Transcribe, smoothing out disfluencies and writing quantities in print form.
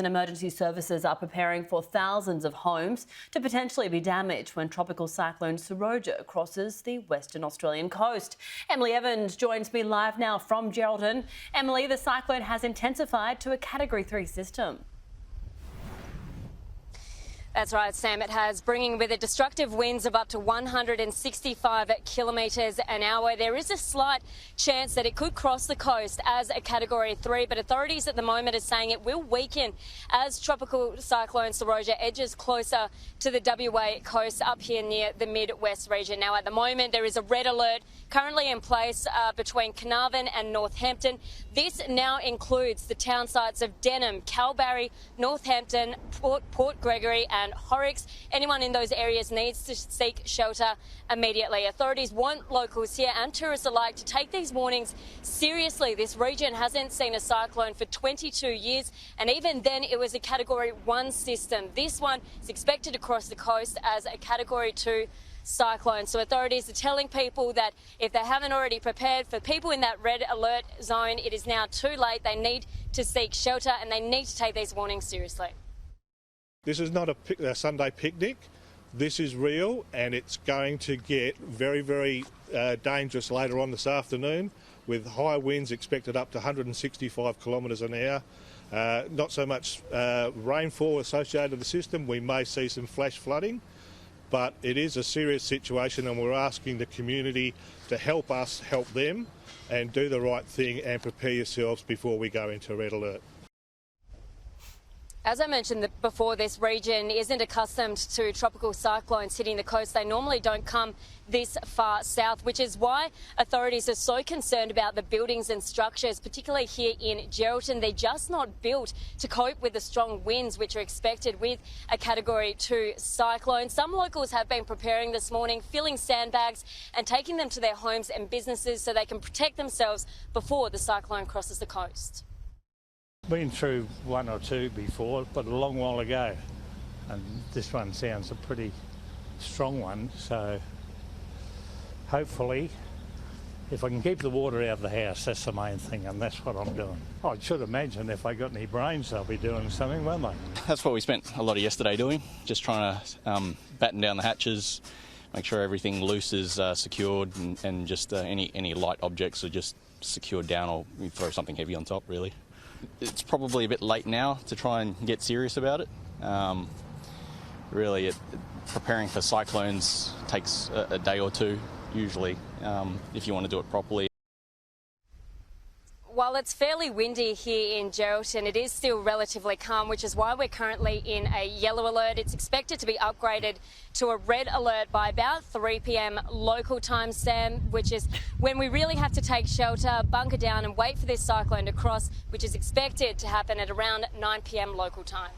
And emergency services are preparing for thousands of homes to potentially be damaged when Tropical Cyclone Seroja crosses the Western Australian coast. Emily Evans joins me live now from Geraldton. Emily, the cyclone has intensified to a Category 3 system. That's right, Sam. It has, bringing with it destructive winds of up to 165 kilometres an hour. There is a slight chance that it could cross the coast as a Category 3, but authorities at the moment are saying it will weaken as Tropical Cyclone Seroja edges closer to the WA coast up here near the Mid-West region. Now, at the moment, there is a red alert currently in place between Carnarvon and Northampton. This now includes the town sites of Denham, Kalbarri, Northampton, Port Gregory and Horrocks. Anyone in those areas needs to seek shelter immediately. Authorities want locals here and tourists alike to take these warnings seriously. This region hasn't seen a cyclone for 22 years, and even then it was a Category 1 system. This one is expected to cross the coast as a Category 2 cyclone. So authorities are telling people that if they haven't already prepared, for people in that red alert zone, it is now too late. They need to seek shelter and they need to take these warnings seriously. This is not a Sunday picnic. This is real, and it's going to get very, very dangerous later on this afternoon, with high winds expected up to 165 kilometres an hour. Not so much rainfall associated with the system. We may see some flash flooding, but it is a serious situation, and we're asking the community to help us help them and do the right thing and prepare yourselves before we go into red alert. As I mentioned before, this region isn't accustomed to tropical cyclones hitting the coast. They normally don't come this far south, which is why authorities are so concerned about the buildings and structures, particularly here in Geraldton. They're just not built to cope with the strong winds which are expected with a Category 2 cyclone. Some locals have been preparing this morning, filling sandbags and taking them to their homes and businesses so they can protect themselves before the cyclone crosses the coast. Been through one or two before, but a long while ago, and this one sounds a pretty strong one, so hopefully if I can keep the water out of the house, that's the main thing, and that's what I'm doing. I should imagine if I got any brains they'll be doing something, won't they? That's what we spent a lot of yesterday doing, just trying to batten down the hatches, make sure everything loose is secured, and just any light objects are just secured down, or we throw something heavy on top, really. It's probably a bit late now to try and get serious about it. Really, preparing for cyclones takes a day or two, usually, if you want to do it properly. While it's fairly windy here in Geraldton, it is still relatively calm, which is why we're currently in a yellow alert. It's expected to be upgraded to a red alert by about 3 p.m. local time, Sam, which is when we really have to take shelter, bunker down and wait for this cyclone to cross, which is expected to happen at around 9 p.m. local time.